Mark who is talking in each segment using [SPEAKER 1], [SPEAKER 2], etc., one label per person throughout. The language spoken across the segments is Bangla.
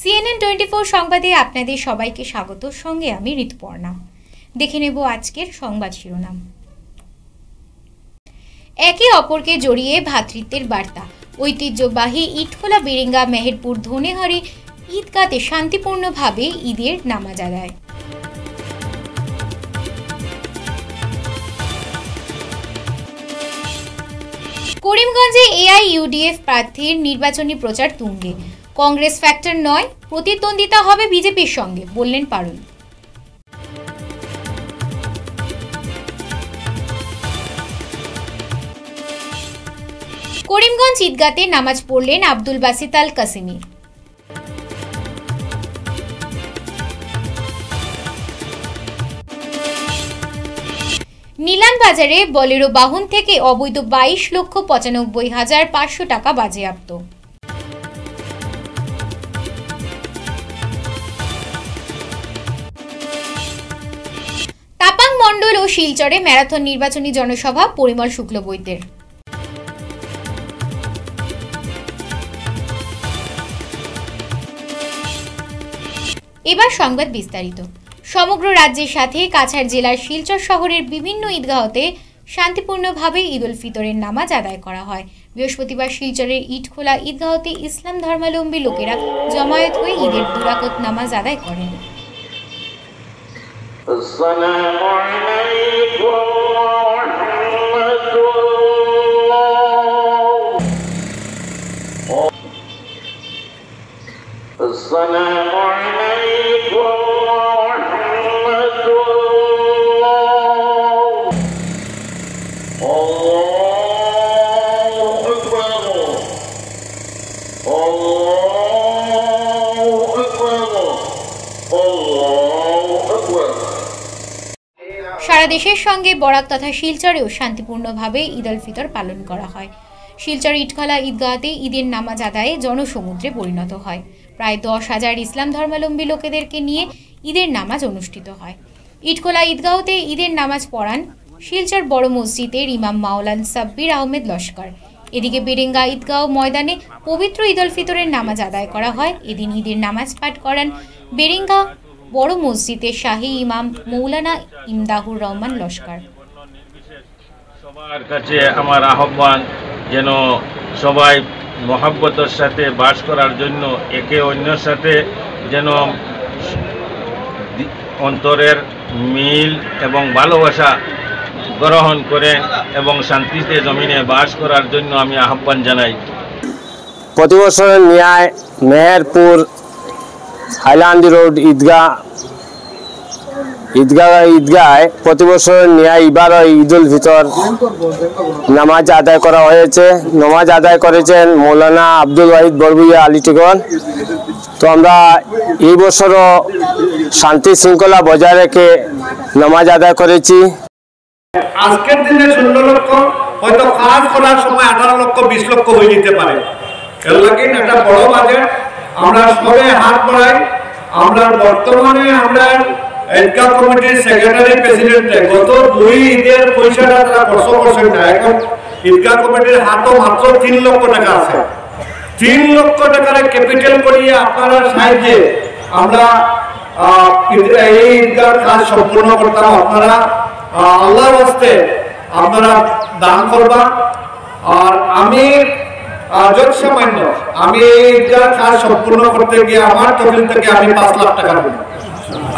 [SPEAKER 1] CNN24 সংবাদে আপনাদের সবাইকে স্বাগত। সঙ্গে আমি ঋতুপর্ণা। দেখে নেব আজকের সংবাদ শিরোনাম। একে অপরকে জড়িয়ে ভ্রাতৃত্বের বার্তা। ঐতিহ্যবাহী ইটখোলা বেরেঙ্গা মেহেরপুর ধনেহরি ঈদগাতে শান্তিপূর্ণভাবে ঈদের নামাজ আদায়। করিমগঞ্জে এআইইউডিএফ প্রার্থীর নির্বাচনী প্রচার তুঙ্গে। কংগ্রেস ফ্যাক্টর নয়, প্রতিদ্বন্দ্বিতা হবে বিজেপির সঙ্গে, বললেন পারুল। করিমগঞ্জ ঈদগাতে নামাজ পড়লেন আব্দুল বাসিত আল কাসিমি। নিলাম বাজারে বলেরো বাহন থেকে অবৈধ 22,95,500 টাকা বাজেয়াপ্ত। তাপাং মণ্ডল ও শিলচরে ম্যারাথন নির্বাচনী জনসভা, পরিমল শুক্লবৈদ্যের। এবার সংবাদ বিস্তারিত। সমগ্র রাজ্যের সাথে কাছাড় জেলার শিলচর শহরের বিভিন্ন ঈদগাহতে শান্তিপূর্ণভাবে ঈদ উল ফিতরের নামাজ আদায় করা হয়। বৃহস্পতিবার শিলচরের ইটখোলা ঈদগাহতে ইসলাম ধর্মাবলম্বী লোকেরা জমায়েত হয়ে ঈদের দুরাকত নামাজ আদায় করেন। সারা দেশের সঙ্গে বরাক তথা শিলচরেও শান্তিপূর্ণভাবে ঈদ উল ফিতর পালন করা হয়। শিলচর ইটখলা ঈদগাহতে ঈদের নামাজ আদায়ে জনসমুদ্রে পরিণত হয়। প্রায় 10,000 ইসলাম ধর্মাবলম্বী লোকেদেরকে নিয়ে ঈদের নামাজ অনুষ্ঠিত হয়। ইটখলা ঈদগাহতে ঈদের নামাজ পড়ান শিলচর বড় মসজিদের ইমাম মাওলানা সাব্বির আহমেদ লস্কর। এদিকে বেরেঙ্গা ঈদগাহ ময়দানে পবিত্র ঈদ উল ফিতরের নামাজ আদায় করা হয়। এদিন ঈদের নামাজ পাঠ করান বেরেঙ্গা বড় মসজিদের শাহী ইমাম মৌলানা ইমদাহুর রহমান লস্কর।
[SPEAKER 2] সবার কাছে আমার আহ্বান, যেন সবাই মহব্বতের সাথে বাস করার জন্য একে অন্যের সাথে যেন অন্তরের মিল এবং ভালোবাসা গ্রহণ করেন এবং শান্তিতে জমিনে বাস করার জন্য আমি আহ্বান জানাই।
[SPEAKER 3] প্রতি বছরের ন্যায় মেহেরপুর হাইলান্ডি রোড ঈদগায় প্রতি বছরের ন্যায় এবারও ঈদ উল ফিতর নামাজ আদায় করা হয়েছে। নামাজ আদায় করেছেন মৌলানা আব্দুল ওয়াহিদ বরবুইয়া আলিটিগন। তো আমরা এই বছরও শান্তি শৃঙ্খলা বজায় রেখে নামাজ আদায় করেছি।
[SPEAKER 4] আজকের দিনে 16 লক্ষ, হয়তো কাজ করার সময় 18 লক্ষ 20 লক্ষ হয়ে যেতে পারে। এর লাগে একটা বড় বাজেট আমরা সবাই হাত বাড়াই। আমরা বর্তমানে আমরা ঈদগাহ কমিটির সেক্রেটারি প্রেসিডেন্ট গত 2 ঈদের পয়সাটা তারা খরচ করছেন না। এখন ঈদগাহ কমিটির হাতে মাত্র 3 লক্ষ টাকা আছে। 3 লক্ষ টাকার ক্যাপিটাল করিয়ে আপনারা সাহায্যে আমরা এই ঈদগাহ কাজ সম্পূর্ণ করতাম। আপনারা আল্লাহর ওয়াস্তে আপনারা দান করবা। আর আমি যত সামান্য আমি এই ঈদগাহ কাজ সম্পূর্ণ করতে গিয়ে আমার তরফ থেকে আমি 5 লাখ টাকা দেব।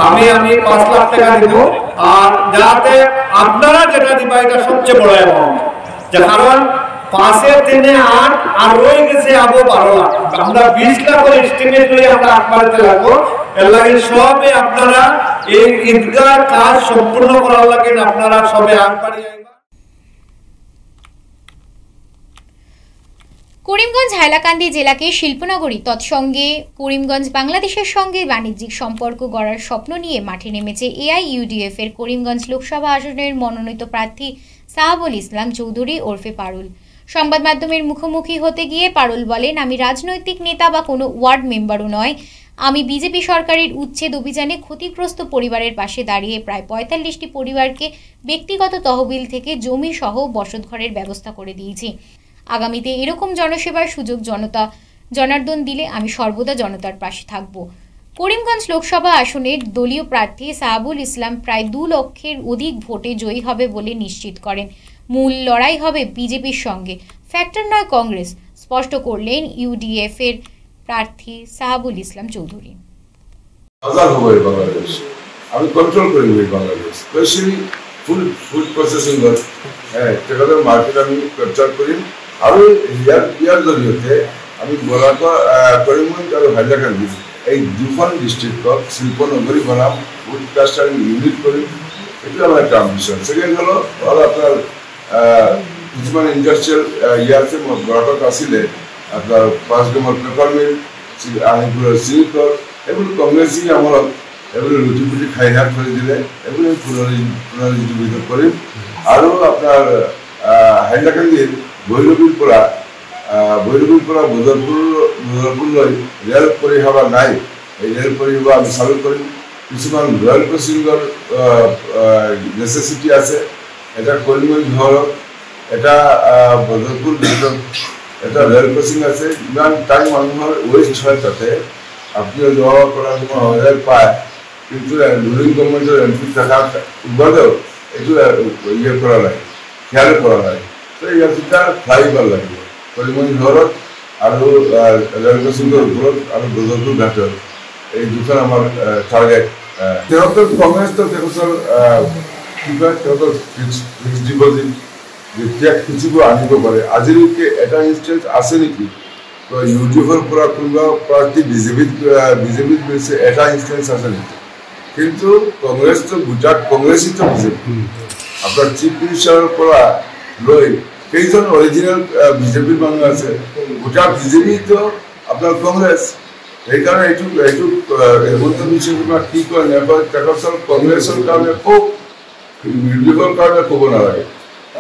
[SPEAKER 4] আমি 5 লাখ টাকা দিব। আর যাতে আপনারা যেটা দিবা এটা সবচেয়ে বড় অ্যামাউন্ট, কারণ 5 এর 3 8 আর রয়ে গেছে আবো 12 লাখ। আমরা 20 লাখ করে এস্টিমেট করে আমরা 8 মারতে লাগবো। এর লাগে সবে আপনারা এই ঈদগাহ কাজ সম্পূর্ণ করার লাগে আপনারা সবে আগবাড়ি আইবা।
[SPEAKER 1] করিমগঞ্জ হাইলাকান্দি জেলাকে শিল্পনগরী, তৎসঙ্গে করিমগঞ্জ বাংলাদেশের সঙ্গে বাণিজ্যিক সম্পর্ক গড়ার স্বপ্ন নিয়ে মাঠে নেমেছে এআইইউডিএফ এর করিমগঞ্জ লোকসভা আসনের মনোনীত প্রার্থী সাহাবুল ইসলাম চৌধুরী ওরফে পারুল। সংবাদ মাধ্যমের মুখোমুখি হতে গিয়ে পারুল বলেন, আমি রাজনৈতিক নেতা বা কোনো ওয়ার্ড মেম্বারও নয়। আমি বিজেপি সরকারের উচ্ছেদ অভিযানে ক্ষতিগ্রস্ত পরিবারের পাশে দাঁড়িয়ে প্রায় 45টি পরিবারকে ব্যক্তিগত তহবিল থেকে জমি সহ বসতঘরের ব্যবস্থা করে দিয়েছি। আগামীতে এরকম জনসেবার সুযোগ জনতা জনার্দন দিলে আমি সর্বদা জনতার পাশে থাকব। করিমগঞ্জ লোকসভা আসনের দলীয় প্রার্থী সাহাবুল ইসলাম প্রায় 2 লক্ষের অধিক ভোটে জয়ী হবে বলে নিশ্চিত করেন। মূল লড়াই হবে বিজেপির সঙ্গে, ফ্যাক্টর নয় কংগ্রেস, স্পষ্ট করলেন ইউডিএফ এর প্রার্থী সাহাবুল ইসলাম চৌধুরী।
[SPEAKER 5] আমি কন্ট্রোল করি Bangladesh, specially food processing market আমি ক্যাপচার করি। আৰু ইয়াৰ জৰিয়তে আমি গোলাঘাট, করিমগঞ্জ আৰু হাইলাকান্দি এই দুখন ডিষ্ট্ৰিক্টক শিল্প নগৰী বনাম, ফুড ক্লাষ্টাৰিং ইউনিট কৰিম। এইটো আমাৰ একটা অ্যাম্বিশন। সেকেন্ড হলো আপনার কিছুমান ইন্ডাস্ট্রিয়াল আছে গোলাঘাট আছিলে, আপনার 5 নম্বর পেপার মিল, আলিপুরের সিল্কৰ, এইবোৰ কংগ্ৰেছী আমলত এগুলো রুটি ফুটি খাই হাত করে দিলে এগুলো পুনরুজ্জীবিত করিম। আৰু আপনার হাইলাকান্দির ভৈরবীর পৰা বদরপুরলৈ রেল পরিষেবা নাই, এই রেল পরিষেবা আমি চালু কৰিম। কিছুমান রেল ক্ৰচিঙৰ নেচেচিটি আছে, এটা করিমগঞ্জ ঘৰত, এটা বদরপুর ঘাটত এটা রেল ক্ৰচিং আছে। ইমান টাইম মানুহৰ ৱেষ্ট হয় তাতে, আপনি যাওয়া করার সময় পায়, কিন্তু রুলিং গভর্নমেন্টের এমপি থাকার বাদেও এইটো ইয়ে করা লাগে, খেয়াল করা লাগে। তো ইয়াত ফ্লাইওভার লাগিব করিমগঞ্জ ঘৰত আৰু ৰেল ক্ৰচিঙৰ ওপৰত আৰু বদরপুর ঘাটত, এই দুখন আমাৰ টাৰ্গেট। তেহঁতৰ কংগ্ৰেছটো তেখেতৰ কি কয়, তেহঁতৰ ফিক্সড ডিপজিট যেতিয়া খুজিব আনিব পাৰে। আজিলৈকে এটা ইনষ্টেঞ্চ আছে নেকি ইউটিউবৰ পৰা কোনোবা প্ৰাৰ্থী বিজেপিত গৈছে, এটা ইনষ্টেঞ্চ আছে নেকি? কিন্তু কংগ্ৰেছটো গোটা কংগ্ৰেছীটো বিজেপি। আপোনাৰ চিফ মিনিষ্টাৰৰ পৰা লৈ কেইজন অৰিজিনেল বিজেপিৰ মানুহ আছে, গোটা বিজেপিটো আপোনাৰ কংগ্ৰেছ। সেইকাৰণে এইটো হেমন্ত বিশ্ব শৰ্মা কি কয় নেপায়, তেখেতৰ কংগ্ৰেছৰ কাৰণে কওক, ইউটিউবৰ কাৰণে ক'ব নালাগে।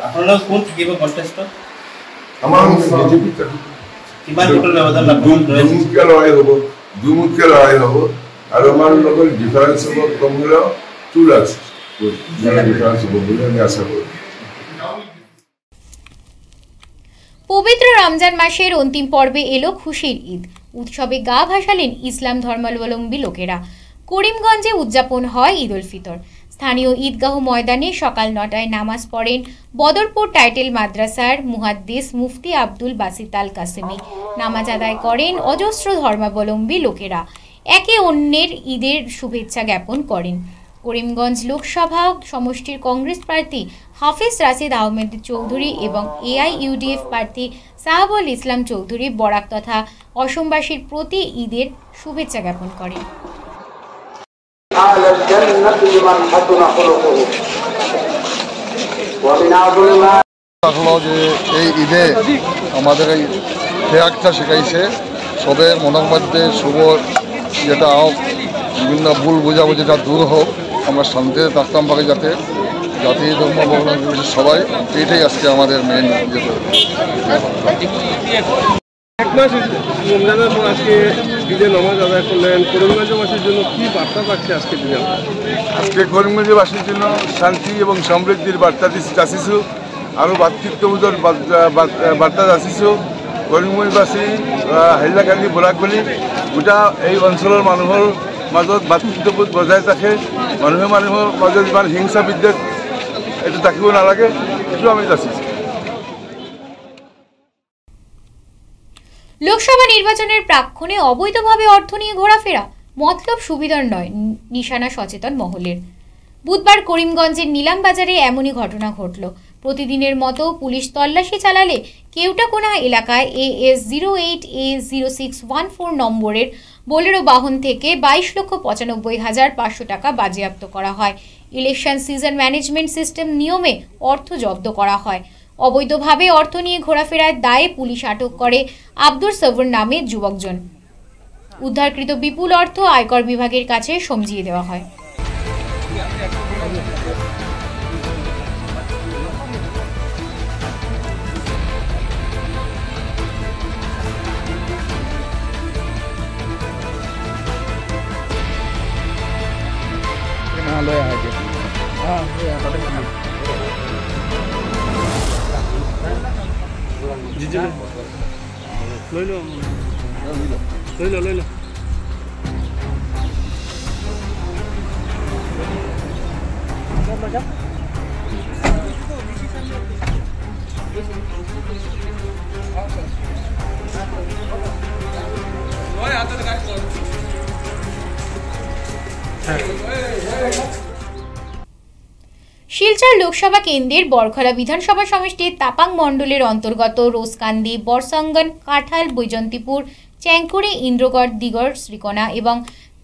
[SPEAKER 6] আপোনালোক কোন থাকিব কণ্টেষ্টত?
[SPEAKER 5] আমাৰ বিজেপি থাকিব।
[SPEAKER 6] কিমান ভোটৰ ব্যৱধান
[SPEAKER 5] দুমুখীয়া লড়াই হ'ব আৰু আমাৰ লগত ডিফাৰেঞ্চ হ'ব, কম হ'লেও 2 লাখ ডিফাৰেঞ্চ হ'ব বুলি আমি আশা করি।
[SPEAKER 1] পবিত্র রমজান মাসের অন্তিম পর্বে এলো খুশির ঈদ। উৎসবে গা ভাসালেন ইসলাম ধর্মাবলম্বী লোকেরা। করিমগঞ্জে উদযাপন হয় ঈদ উল ফিতর। স্থানীয় ঈদগাহ ময়দানে সকাল 9টায় নামাজ পড়েন বদরপুর টাইটেল মাদ্রাসার মুহাদ্দিস মুফতি আব্দুল বাসিত আল কাসেমি। নামাজ আদায় করেন অজস্র ধর্মাবলম্বী লোকেরা, একে অন্যের ঈদের শুভেচ্ছা জ্ঞাপন করেন। করিমগঞ্জ লোকসভা সমষ্টির কংগ্রেস প্রার্থী হাফিজ রাশিদ আহমেদ চৌধুরী এবং এআইইউডিএফ প্রার্থী সাহাবুল ইসলাম চৌধুরী বরাক তথা অসমবাসীর প্রতি ঈদের শুভেচ্ছা জ্ঞাপন করেন।
[SPEAKER 7] যে এই ঈদে আমাদের এই ত্যাগটা শেখাইছে, সবের মনের মধ্যে শুভ যেটা হোক, বিভিন্ন ভুল বোঝাবুঝিটা দূর হোক, আমরা শান্তিতে থাকতাম পারি, যাতে জাতি ধর্ম বর্ণ সবাই, এইটাই আজকে আমাদের মেন যেটা।
[SPEAKER 8] এক মাস রমজানের পর আজকে ঈদে নামাজ আদায় করলেন, করিমগঞ্জবাসীর জন্য কি বার্তা পাচ্ছে আজকের দিনে?
[SPEAKER 5] আজকে করিমগঞ্জবাসীর জন্য শান্তি এবং সমৃদ্ধির বার্তা যাচিছো আৰু ভাতৃত্ববোধৰ বাৰ্তা যাচিছো। করিমগঞ্জবাসী, হাইলাকান্দি, বৰাকবলী গোটা এই অঞ্চলৰ মানুহৰ মাজত ভাতৃত্ববোধ বজাই ৰাখে। মানুহৰ মাজত ইমান হিংসা বিদ্বেষ এইটো থাকিব নালাগে, এইটো আমি যাচিছো।
[SPEAKER 1] লোকসভা নির্বাচনের প্রাক্ষণে অবৈধভাবে অর্থ নিয়ে ঘোরাফেরা মতলব সুবিধার নয়, নিশানা সচেতন মহলের। বুধবার করিমগঞ্জের নিলামবাজারে এমনই ঘটনা ঘটল। প্রতিদিনের মতো পুলিশ তল্লাশি চালালে কেউটাকোনা এলাকায় AS08A0614 নম্বরের বোলেরো বাহন থেকে 22,95,500 টাকা বাজেয়াপ্ত করা হয়। ইলেকশন সিজন ম্যানেজমেন্ট সিস্টেম নিয়মে অর্থ জব্দ করা হয়। অবৈধভাবে অর্থ নিয়ে ঘোরাফেরার দায়ে পুলিশ আটক করে আব্দুর সবর নামে যুবকজন। উদ্ধারকৃত বিপুল অর্থ আয়কর বিভাগের কাছে সমঝিয়ে দেওয়া হয়।
[SPEAKER 8] লইল
[SPEAKER 1] শিলচর লোকসভা কেন্দ্রের বরখলা বিধানসভা সমষ্টির তাপাং মণ্ডলের অন্তর্গত রোজকান্দি, বরসঙ্গন, কাঠাল, বৈজন্তীপুর, চ্যাংকুড়ি, ইন্দ্রগড়, দিগড়, শ্রীকোনা এবং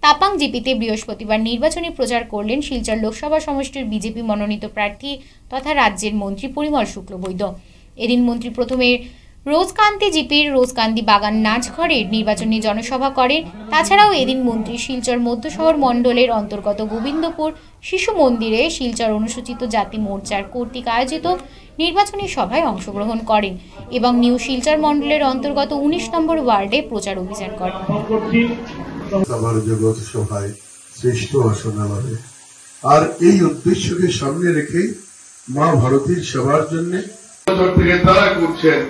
[SPEAKER 1] তাপাং জিপিতে বৃহস্পতিবার নির্বাচনী প্রচার করলেন শিলচর লোকসভা সমষ্টির বিজেপি মনোনীত প্রার্থী তথা রাজ্যের মন্ত্রী পরিমল শুক্লবৈদ্য। এদিন মন্ত্রী প্রথমে রোজকান্দি জিপির রোজকান্দি বাগান নাচঘরের নির্বাচনী জনসভা করেন। তাছাড়াও এদিন মন্ত্রী শিলচর মধ্য শহর মণ্ডলের অন্তর্গত গোবিন্দপুর শিশু মন্দিরে শিলচর অনুসূচিত জাতি মোর্চার কর্তৃক আয়োজিত নির্বাচনী সভায় অংশগ্রহণ করেন এবং নিউ শিলচর মণ্ডলের অন্তর্গত 19 নম্বর ওয়ার্ডে প্রচার অভিযান করেন।
[SPEAKER 9] শ্রেষ্ঠ আসনাভাবে আর এই উদ্দেশ্যকে সামনে রেখে মা ভারতীর সেবার জন্য তারা করছেন,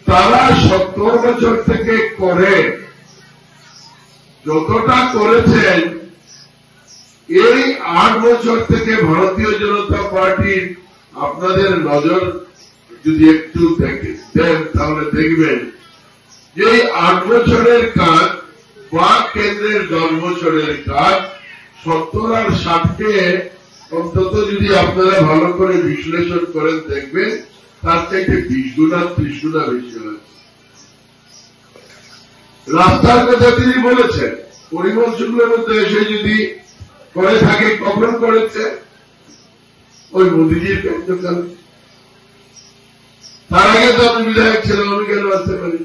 [SPEAKER 9] তারা 70 বছর থেকে করে যতটা করেছেন, এই 8 বছর থেকে ভারতীয় জনতা পার্টির আপনাদের নজর যদি একটু দেন তাহলে দেখবেন যে এই 8 বছরের কাজ বা কেন্দ্রের 10 বছরের কাজ 70 আর 60কে অন্তত যদি আপনারা ভালো করে বিশ্লেষণ করেন দেখবেন তার থেকে 20 গুণা 30 গুণা বেশি হয়েছে। রাস্তার কথা তিনি বলেছেন, পরিমল শুক্লবৈদ্য এসে যদি করে থাকে কখন করেছে? ওই মোদীজির কার্যকালে। তার আগে তো আমি বিধায়ক ছিলাম, আমি কেন আসতে পারি?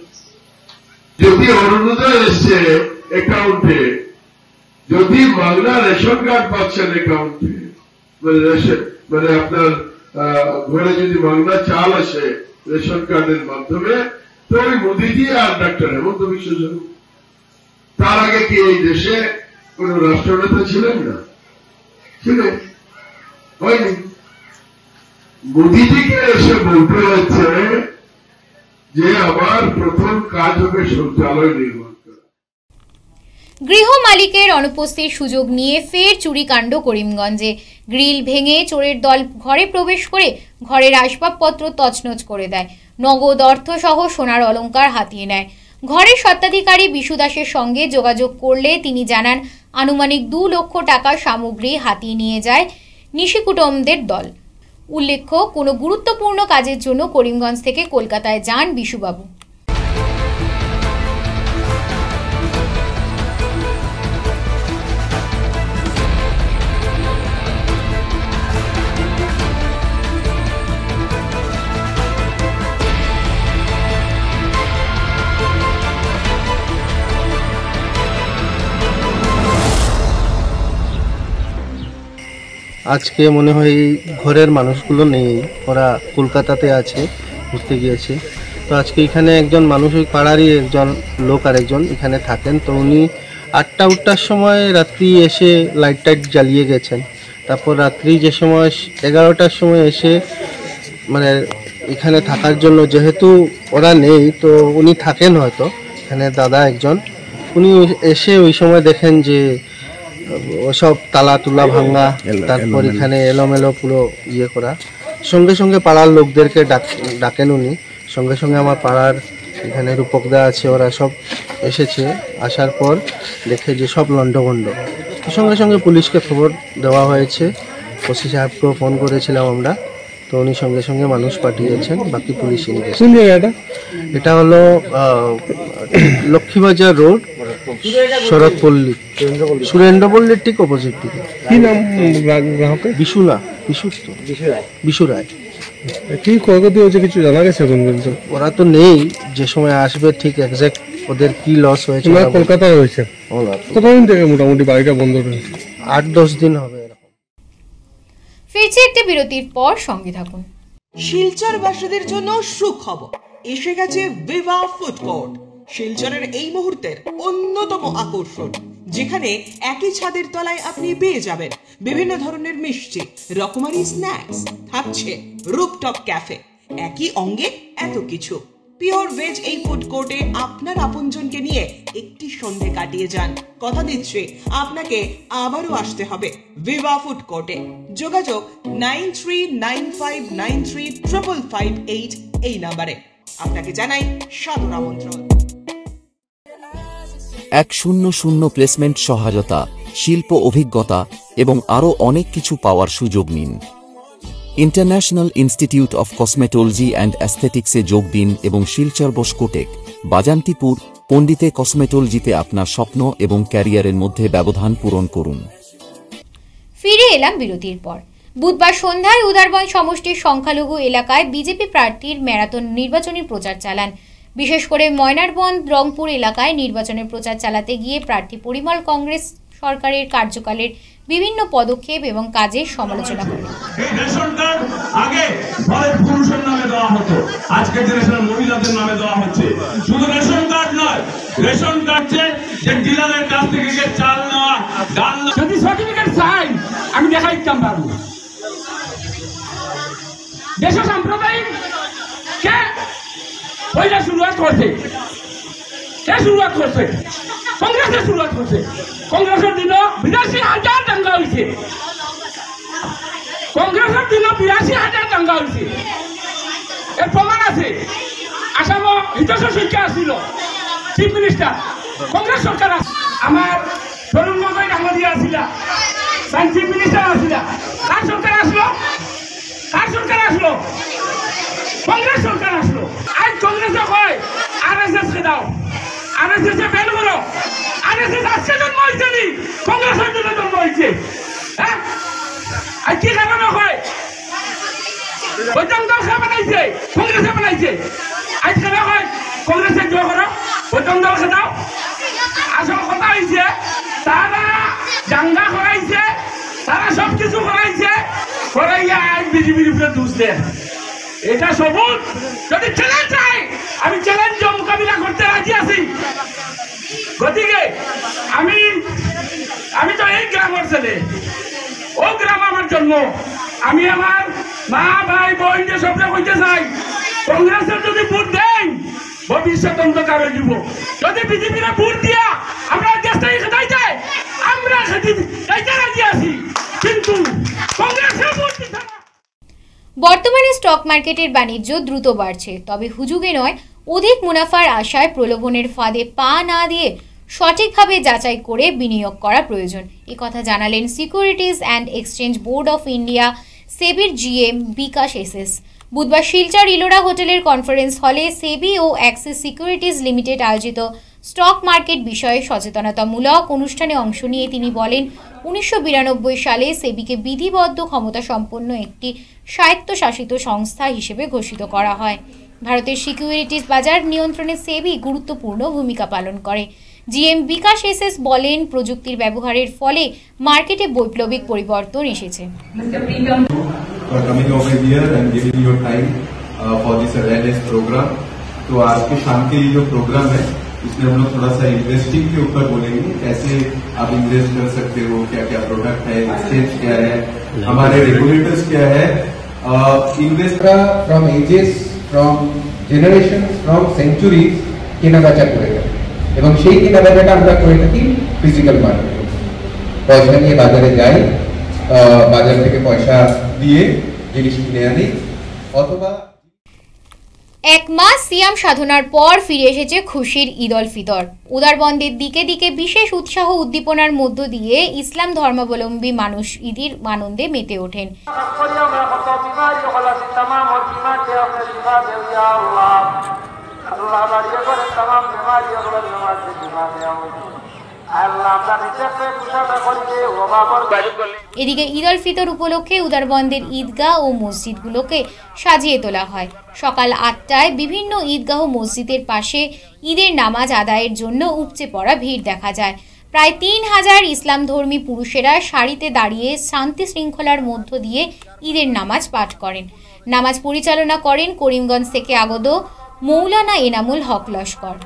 [SPEAKER 9] যদি অরুণোদয় এসছে অ্যাকাউন্টে, যদি বাংলা রেশন কার্ড পাচ্ছেন অ্যাকাউন্টে, মানে আপনার ঘরে যদি বাংলা চাল আসে রেশন কার্ডের মাধ্যমে, তো ওই মোদীজি আর ডাক্তার হেমন্ত বিশ্ব শর্মা। তার আগে কি এই দেশে কোন রাষ্ট্রনেতা ছিলেন না? ছিলেন? হয়নি। মোদীজিকে এসে বলতে হচ্ছে যে আমার প্রথম কাজ হবে শৌচালয় নির্মাণ করা।
[SPEAKER 1] গৃহ মালিকের অনুপস্থিতির সুযোগ নিয়ে ফের চুরিকাণ্ড করিমগঞ্জে। গ্রিল ভেঙে চোরের দল ঘরে প্রবেশ করে ঘরের আসবাবপত্র তছনছ করে দেয়, নগদ অর্থ সহ সোনার অলংকার হাতিয়ে নেয়। ঘরের স্বত্বাধিকারী বিশু দাসের সঙ্গে যোগাযোগ করলে তিনি জানান আনুমানিক 2 লক্ষ টাকার সামগ্রী হাতিয়ে নিয়ে যায় নিশিকুটমদের দল। উল্লেখ্য, কোনো গুরুত্বপূর্ণ কাজের জন্য করিমগঞ্জ থেকে কলকাতায় যান বিশুবাবু।
[SPEAKER 6] আজকে মনে হয় ঘরের মানুষগুলো নেই, ওরা কলকাতাতে আছে, ঘুরতে গিয়েছে। তো আজকে এখানে একজন মানুষ, ওই পাড়ারই একজন লোক আর একজন এখানে থাকেন, তো উনি 8টার সময় রাত্রি এসে লাইট টাইট জ্বালিয়ে গেছেন। তারপর রাত্রি যে সময় 11টার সময় এসে মানে এখানে থাকার জন্য, যেহেতু ওরা নেই তো উনি থাকেন হয়তো এখানে দাদা একজন, উনি এসে ওই সময় দেখেন যে ওসব তালা তুলা ভাঙা, তারপর এখানে এলোমেলো পুরো ইয়ে করা। সঙ্গে সঙ্গে পাড়ার লোকদেরকে ডাকেন উনি, সঙ্গে সঙ্গে আমার পাড়ার এখানে রূপকদা আছে, ওরা সব এসেছে। আসার পর দেখে যে সব লণ্ডভণ্ড, সঙ্গে সঙ্গে পুলিশকে খবর দেওয়া হয়েছে, ওসি সাহেবকেও ফোন করেছিলাম আমরা, তো উনি সঙ্গে সঙ্গে মানুষ পাঠিয়েছেন, বাকি পুলিশ ইনভেস্ট।
[SPEAKER 8] কোন জায়গাটা?
[SPEAKER 6] এটা হলো লক্ষ্মীবাজার রোড, শরৎপল্লী, সুরেন্দ্রপল্লীর ঠিক অপোজিট দিকে।
[SPEAKER 8] কি নাম গ্রাহকের?
[SPEAKER 6] বিশু রায়।
[SPEAKER 8] কি ক্ষয়ক্ষতি হয়েছে কিছু জানা গেছে?
[SPEAKER 6] ওরা তো নেই, যে সময় আসবে ঠিক এক্সাক্ট ওদের কি লস হয়েছে।
[SPEAKER 8] কলকাতায় হয়েছে। কতদিন থেকে মোটামুটি বাড়িটা বন্ধ রয়েছে?
[SPEAKER 6] 8-10 দিন হবে এরকম।
[SPEAKER 1] ফিরছি একটি বিরতির পর, সঙ্গে থাকুন।
[SPEAKER 10] শিলচরবাসীদের জন্য সুখবর, এসে গেছে ভিভা ফুড কোর্ট, শিলচরের এই মুহূর্তের অন্যতম আকর্ষণ, যেখানে একই ছাদের তলায় আপনি পেয়ে যাবেন বিভিন্ন ধরনের মিষ্টি, রকমারি স্ন্যাক্স, থাকছে রুফটপ ক্যাফে, একই অঙ্গে এত কিছু। পিওর ভেজ এই ফুড কোর্টে আপনার আপনজনকে নিয়ে নিয়ে একটি সন্ধে কাটিয়ে যান। কথা দিচ্ছি আপনাকে আবারও আসতে হবে ভিভা ফুড কোর্টে। যোগাযোগ 9395935558 এই নাম্বারে। আপনাকে জানাই সাদর আমন্ত্রণ।
[SPEAKER 11] 100 প্লেসমেন্ট সহায়তা, শিল্প অভিজ্ঞতা এবং আরও অনেক কিছু পাওয়ার সুযোগ নিন। International institute of cosmetology and অ্যাস্থেটিক্সে যোগ দিন এবং শিলচর বসকোটেক, বাজান্তিপুর, পণ্ডিতে কসমেটোলজিতে আপনার স্বপ্ন এবং ক্যারিয়ারের মধ্যে ব্যবধান পূরণ করুন।
[SPEAKER 1] ফিরে এলাম বিরতির পর। বুধবার সন্ধ্যায় উদারবন সমষ্টির সংখ্যালঘু এলাকায় বিজেপি প্রার্থীর ম্যারাথন নির্বাচনী প্রচার চালান। বিশেষ করে ময়নারবন্দ রংপুর এলাকায় নির্বাচনের প্রচার চালাতে গিয়ে প্রার্থী পরিমল কংগ্রেস সরকারের কার্যকালের বিভিন্ন পদক্ষেপ এবং কাজের সমালোচনা করেন।
[SPEAKER 12] রেশন কার্ড আগে ঘরে পুরুষের নামে দেওয়া হতো, আজকে জেনারেশনের মহিলাদের নামে দেওয়া হচ্ছে। শুধু রেশন কার্ড নয়, রেশন কার্ড যে ডিলারের কাছ থেকে চাল নেওয়া, ডাল নেওয়া, যদি সার্টিফিকেট চাই আমি দেখাইতাম পারবো। দেশ সাম্প্রদায়িক কে পয়লা শুরুয়াত করছে, কে শুরুয়াত করছে? কংগ্রেসের শুরুয়াত করছে। কংগ্রেসের দিন 82,000 দাঙ্গা হয়েছে, কংগ্রেসের দিন 82,000 দাঙ্গা হয়েছে। এর প্রমাণ আছে। আসাম হিতস শিক্ষা আসছিল চিফ মিনিস্টার, কংগ্রেস সরকার। আমার তরুণ গগৈ ডাঙরিয়া আসিলা, সাইন্স চিফ মিনিস্টার আসিলা। কার সরকার আসলো? কার সরকার আসলো? কংগ্রেস সরকার আসলো। আজ কংগ্রেসে কয় আরএসএস কে দাও, আরএসএস এ ব্যান করো। আরএসএস আজকে জন্ম হয়েছে নি, কংগ্রেসের জন্য জন্ম হয়েছে। হ্যাঁ, আজ কি কারণে হয়? বৈতরণ দল কে বানাইছে? কংগ্রেসে বানাইছে। আজ কেন হয় কংগ্রেসে জয় করো, বৈতরণ দল কে দাও? আসল কথা হয়েছে তারা দাঙ্গা করাইছে, তারা সবকিছু করাইছে, করাইয়া আজ বিজেপির উপরে দোষ দেয়। এটা সবুজ। যদি চ্যালেঞ্জ চাই, আমি চ্যালেঞ্জ মোকাবিলা করতে রাজি আছি। গতিকে আমি তো এই গ্রামের ছেলে, ও গ্রাম আমার জন্ম। আমি আমার মা ভাই বোনদের সবটা কইতে চাই, কংগ্রেসের যদি ভোট দেন ভবিষ্যৎ অন্ধকার হয়ে যাব। যদি বিজেপির ভোট দিয়া আমরা দেশটাই খেতাই চাই, আমরা খেতে রাজি আছি, কিন্তু কংগ্রেসের ভোট দিতে না।
[SPEAKER 1] বর্তমানে স্টক মার্কেটের বাণিজ্য দ্রুত বাড়ছে, তবে হুজুগে নয়, অধিক মুনাফার আশায় প্রলোভনের ফাঁদে পা না দিয়ে সঠিকভাবে যাচাই করে বিনিয়োগ করা প্রয়োজন। একথা জানালেন securities and exchange board of India সেবির জিএম বিকাশ এসএস। বুধবার শিলচর ইলোরা হোটেলের কনফারেন্স হলে সেবি ও অ্যাক্সিস সিকিউরিটিজ লিমিটেড আয়োজিত স্টক মার্কেট বিষয়ে সচেতনতামূলক অনুষ্ঠানে অংশ নিয়ে তিনি বলেন, 1992 সালে সেবিকে বিধিবদ্ধ ক্ষমতা সম্পন্ন একটি স্বায়ত্তশাসিত সংস্থা হিসেবে ঘোষিত করা হয়। ভারতের সিকিউরিটিজ বাজার নিয়ন্ত্রণে সেবি গুরুত্বপূর্ণ ভূমিকা পালন করে। জিএম বিকাশ এসএস বলেন, প্রযুক্তির ব্যবহারের ফলে মার্কেটে বৈপ্লবিক পরিবর্তন এসেছে।
[SPEAKER 13] तो आज के शाम के ये जो प्रोग्राम है इसमें हम लोग थोड़ा सा इन्वेस्टिंग के ऊपर बोलेंगे, कैसे आप इन्वेस्ट कर सकते हो, क्या क्या प्रोडक्ट है, एक्सचेंज क्या है, हमारे रेगुलेटर्स क्या है, invest
[SPEAKER 14] from ages from generation from centuries কেনাবেচা করে থাকি এবং সেই কেনাবেচাটা আমরা করে থাকি ফিজিক্যাল মার্কেটে। পয়সা নিয়ে বাজারে যাই, বাজার থেকে পয়সা দিয়ে জিনিস কিনে আনি, অথবা
[SPEAKER 1] এক মাস সিয়াম সাধনার পর ফিরে এসেছে খুশির ঈদ উল ফিতর। উদারবন্দের দিকে দিকে বিশেষ উৎসাহ উদ্দীপনার মধ্য দিয়ে ইসলাম ধর্মাবলম্বী মানুষ ঈদের আনন্দে মেতে ওঠেন। এদিকে ঈদ উল ফিতর উপলক্ষে উদারবন্দের ঈদগাহ ও মসজিদগুলোকে সাজিয়ে তোলা হয়। সকাল 8টায় বিভিন্ন ঈদগাহ মসজিদের পাশে ঈদের নামাজ আদায়ের জন্য উপচে পড়া ভিড় দেখা যায়। প্রায় 3000 ইসলামধর্মী পুরুষেরা সারিতে দাঁড়িয়ে শান্তি শৃঙ্খলার মধ্য দিয়ে ঈদের নামাজ পাঠ করেন। নামাজ পরিচালনা করেন করিমগঞ্জ থেকে আগত মৌলানা এনামুল হক লস্কর।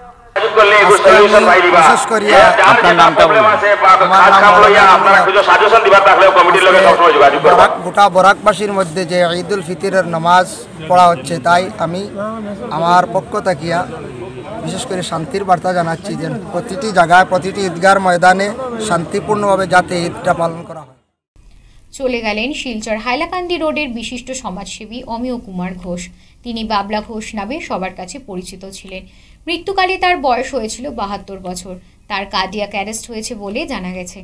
[SPEAKER 15] গোটা বরাকবাসীর মধ্যে যে ঈদ উল ফিতরের নামাজ পড়া হচ্ছে, তাই আমি আমার পক্ষ থাকিয়া বিশেষ করে শান্তির বার্তা জানাচ্ছি যে প্রতিটি জায়গায় প্রতিটি ঈদগার ময়দানে শান্তিপূর্ণভাবে যাতে ঈদটা পালন করা হয়।
[SPEAKER 1] চলে গেলেন শিলচর হাইলাকান্দি রোডের বিশিষ্ট সমাজসেবী অমিয় কুমার ঘোষ। তিনি বাবলা ঘোষ নামে সবার কাছে পরিচিত ছিলেন। মৃত্যুকালে তার বয়স হয়েছিল 72 বছর। তার কার্ডিয়াক অ্যারেস্ট হয়েছে বলে জানা গেছে।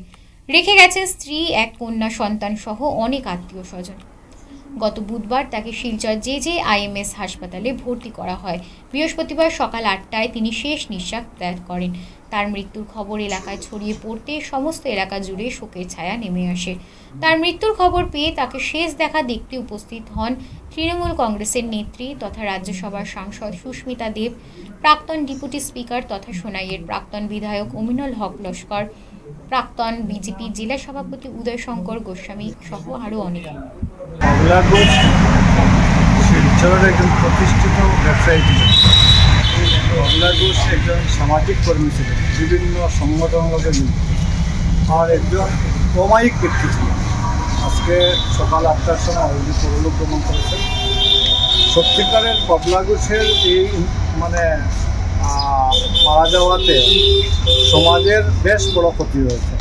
[SPEAKER 1] রেখে গেছেন স্ত্রী, এক কন্যা সন্তান সহ অনেক আত্মীয় স্বজন। গত বুধবার তাকে শিলচর JJIMS হাসপাতালে ভর্তি করা হয়। বৃহস্পতিবার সকাল 8টায় তিনি শেষ নিঃশ্বাস ত্যাগ করেন। তার মৃত্যুর খবর এলাকায় ছড়িয়ে পড়তে সমস্ত এলাকা জুড়ে শোকের ছায়া নেমে আসে। তার মৃত্যুর খবর পেয়ে তাকে শেষ দেখা দেখতে উপস্থিত হন তৃণমূল কংগ্রেসের নেত্রী তথা রাজ্যসভার সাংসদ সুস্মিতা দেব, প্রাক্তন ডেপুটি স্পিকার তথা সোনাইয়ের প্রাক্তন বিধায়ক অমিনুল হক লস্কর, প্রাক্তন বিজেপি জেলা সভাপতি উদয় শঙ্কর গোস্বামী সহ আরও অনেকে।
[SPEAKER 16] বাবলা ঘোষ শিলচরের একজন প্রতিষ্ঠিত ব্যবসায়ী ছিলেন। বাবলা ঘোষ একজন সামাজিক কর্মী ছিলেন, বিভিন্ন সংগঠনকে যুক্ত, আর একজন অমায়িক ব্যক্তি ছিলেন। আজকে সকাল 8টার সময় উনি পরলোক গমন করেছেন। সত্যিকারের বাবলা ঘোষের এই মারা যাওয়াতে সমাজের বেশ বড় ক্ষতি হয়েছে।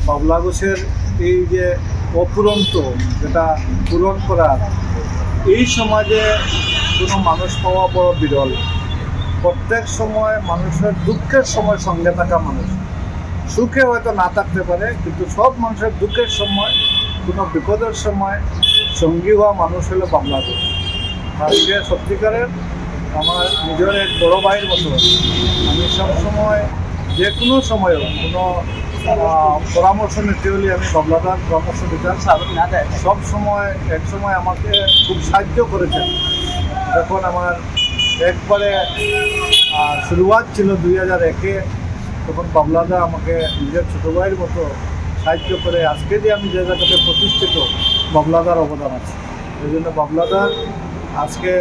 [SPEAKER 16] বাবলা ঘোষের এই যে অপুরন্ত, যেটা পূরণ করার এই সমাজে কোনো মানুষ পাওয়া বড় বিরল। প্রত্যেক সময় মানুষের দুঃখের সময় সঙ্গে থাকা মানুষ, সুখে হয়তো না থাকতে পারে, কিন্তু সব মানুষের দুঃখের সময়, কোনো বিপদের সময় সঙ্গী হওয়া মানুষ হলো বাবলা ঘোষ। আজকে সত্যিকারের আমার নিজের এক বড় ভাইয়ের মতো। আমি সবসময় যে কোনো সময়ও কোনো পরামর্শ নিতে হলে আমি বাবলাদার পরামর্শ দিতাম। সব সময় এক সময় আমাকে খুব সাহায্য করেছেন। যখন আমার একবারে শুরুয়াত ছিল 2001-এ, তখন বাবলাদা আমাকে নিজের ছোটো ভাইয়ের মতো সাহায্য করে আজকে যে আমি যে জায়গাতে প্রতিষ্ঠিত, বাবলাদার অবদান আছে। এই জন্য বাবলাদার আজকে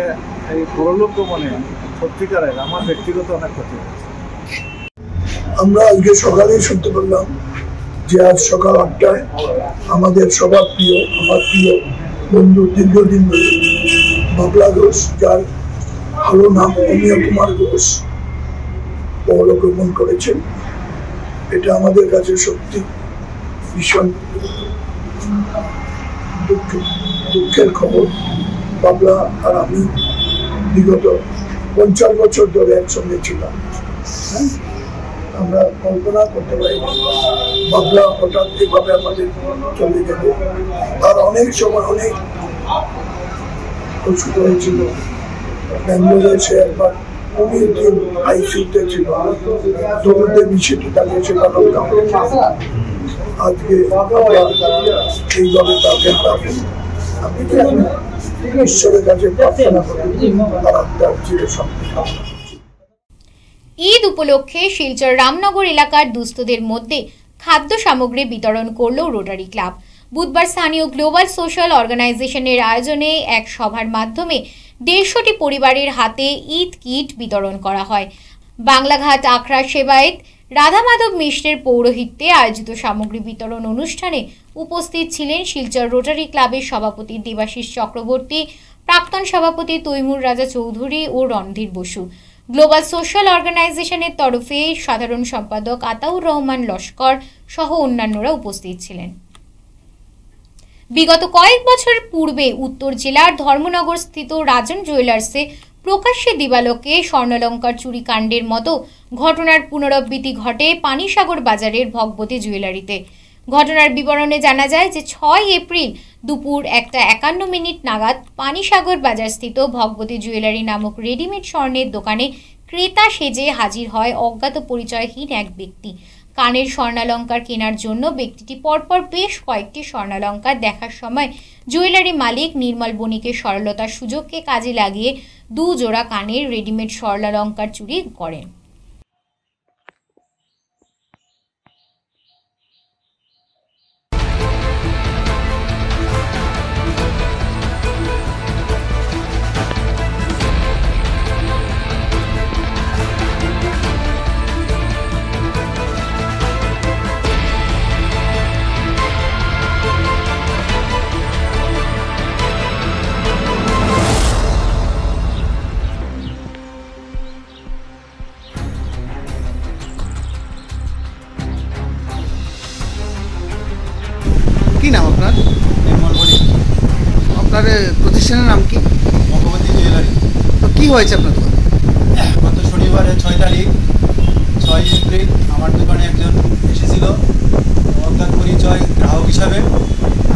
[SPEAKER 16] এই পরলোক গমনে সত্যিকারের আমার ব্যক্তিগত অনেক ক্ষতি হয়েছে।
[SPEAKER 17] আমরা আজকে সকালেই শুনতে পারলাম যে আজ সকাল 8টায় আমাদের সবার প্রিয়, আমার প্রিয় বন্ধু, দীর্ঘদিন ধরে বাবলা ঘোষ, যার ভালো নাম অমিয় কুমার ঘোষ, পরলোক গমন করেছেন। এটা আমাদের কাছে সত্যি ভীষণ দুঃখের খবর। বাবলা আর আমি বিগত 50 বছর ধরে একসঙ্গে ছিলাম। আমরা কল্পনা করতে পারি বাবলা হঠাৎ এভাবে আমাদের চলে যাবে। আর অনেক সময় অনেক অসুখ হয়েছিল, ব্যাঙ্গালোরে সে একবার অনেক দিন ICU-তে ছিল, দৌড়তে বিষয়টি তাকে সেখানে আজকে এইভাবে তাকে হারাবো। আমি ঈশ্বরের কাছে প্রার্থনা করি তার আত্মার চিরশান্তি কামনা।
[SPEAKER 1] ঈদ উপলক্ষে শিলচর রামনগর এলাকার দুস্থদের মধ্যে খাদ্য সামগ্রী বিতরণ করল রোটারি ক্লাব। বুধবার স্থানীয় গ্লোবাল সোশ্যাল অর্গানাইজেশনের আয়োজনে এক সভার মাধ্যমে 150টি পরিবারের হাতে ঈদ কিট বিতরণ করা হয়। বাংলাঘাট আখড়া সেবায়েত রাধা মাধব মিশ্রের পৌরোহিত্যে আয়োজিত সামগ্রী বিতরণ অনুষ্ঠানে উপস্থিত ছিলেন শিলচর রোটারি ক্লাবের সভাপতি দেবাশিস চক্রবর্তী, প্রাক্তন সভাপতি তৈমুর রাজা চৌধুরী ও রণধীর বসু। গ্লোবাল সোশ্যাল অর্গানাইজেশনের তরফে সাধারণ সম্পাদক আতাউর রহমান লস্কর সহ অন্যান্যরা উপস্থিত ছিলেন। বিগত কয়েক বছর পূর্বে উত্তর জেলার ধর্মনগর স্থিত রাজন জুয়েলার্সে প্রকাশ্যে দিবালোকে স্বর্ণালঙ্কার চুরি কাণ্ডের মতো ঘটনার পুনরাবৃত্তি ঘটে পানিসাগর বাজারের ভগবতী জুয়েলারিতে। ঘটনার বিবরণে জানা যায় যে 6 এপ্রিল দুপুর 1:51 নাগাদ পানিসাগর বাজার স্থিত ভগবতী জুয়েলারি নামক রেডিমেড স্বর্ণের দোকানে ক্রেতা সেজে হাজির হয় অজ্ঞাত পরিচয়হীন এক ব্যক্তি। কানের স্বর্ণালঙ্কার কেনার জন্য ব্যক্তিটি পরপর বেশ কয়েকটি স্বর্ণালঙ্কার দেখার সময় জুয়েলারি মালিক নির্মল বণিকের সরলতার সুযোগকে কাজে লাগিয়ে 2 জোড়া কানের রেডিমেড স্বর্ণালঙ্কার চুরি করেন।
[SPEAKER 18] আপনার? আপনার প্রতিষ্ঠানের নাম কি?
[SPEAKER 19] ভগবতী জুয়েলারি।
[SPEAKER 18] তো কি হয়েছে আপনার দোকানে?
[SPEAKER 19] গত শনিবারে 6 তারিখ 6 এপ্রিল আমার দোকানে একজন এসেছিল, অজ্ঞাত পরিচয় গ্রাহক হিসাবে।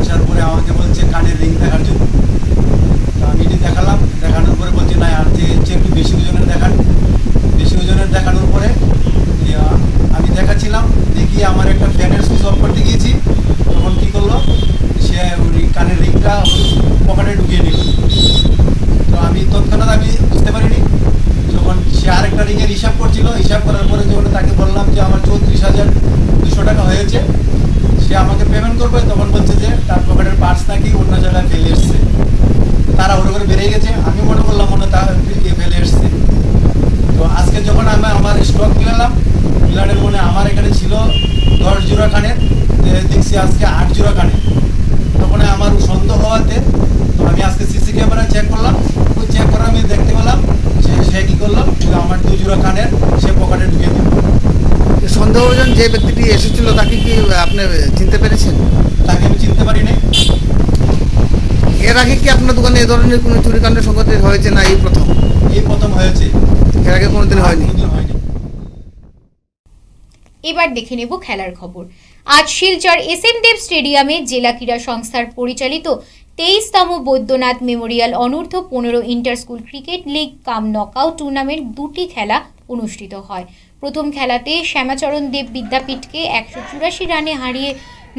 [SPEAKER 19] আসার পরে আমাকে বলছে কানের রিং দেখার জন্য। তো আমি এটি দেখালাম, দেখানোর পরে বলছে না আর চেয়ে একটু বেশি ওজনের দেখান। বেশি ওজনের দেখানোর পরে আমি দেখাচ্ছিলাম, দেখি আমার একটা ফ্যানের সুইচ অফ করতে গিয়েছি, তখন কী করলো, সে কানের রিংটা পকেটে ঢুকিয়ে নিল। তো আমি তৎক্ষণাৎ আমি বুঝতে পারিনি। যখন সে আরেকটা রিংয়ের হিসাব করছিল, হিসাব করার পরে যখন তাকে বললাম যে আমার 34,200 টাকা হয়েছে, সে আমাকে পেমেন্ট করবে, তখন বলছে যে তার পকেটের পার্স নাকি অন্য জায়গায় ফেলে এসছে। তারা ওর করে বেরিয়ে গেছে। আমি মনে করলাম তার ফেলে এসছে। তো আজকে যখন আমি আমার স্টক মিলালাম, মিলানের মনে আমার এখানে ছিল 10 জোড়া কানের, দেখছি আজকে 8 জোড়া কানের। তখন আমার সন্দেহ হওয়াতে তো আমি আজকে সিসি ক্যামেরা চেক করলাম। ওই চেক করে আমি দেখতে পেলাম সে কী করলো, আমার 2 জোড়া কানের সে পকেটে ঢুকিয়ে দিল।
[SPEAKER 18] সন্দেহভাজন যে ব্যক্তিটি এসেছিল তাকে কি আপনি চিনতে পেরেছেন?
[SPEAKER 19] তাকে আমি চিনতে পারিনি।
[SPEAKER 18] এর আগে কি আপনার দোকানে এ ধরনের কোনো চুরিকাণ্ড সংঘটিত হয়েছে না এই প্রথম?
[SPEAKER 19] এই প্রথম হয়েছে,
[SPEAKER 18] এর আগে কোনোদিন হয়নি।
[SPEAKER 1] এবার দেখে নেব খেলার খবর। আজ শিলচর এসএম দেব স্টেডিয়ামে জেলা ক্রীড়া সংস্থার পরিচালিত 23তম বৈদ্যনাথ মেমোরিয়াল অনূর্ধ্ব 15 ইন্টার স্কুল ক্রিকেট লিগ কাম নকআউট টুর্নামেন্ট 2টি খেলা অনুষ্ঠিত হয়। প্রথম খেলাতে শ্যামাচরণ দেব বিদ্যাপীঠকে 184 রানে হারিয়ে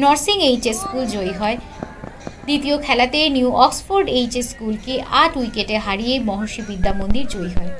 [SPEAKER 1] নরসিং এইচএস স্কুল জয়ী হয়। দ্বিতীয় খেলাতে নিউ অক্সফোর্ড এইচএস স্কুলকে 8 উইকেটে হারিয়ে মহর্ষি বিদ্যা মন্দির জয়ী হয়।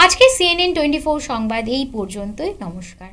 [SPEAKER 1] আজকে CNN 24 সংবাদ এই পর্যন্তই। নমস্কার।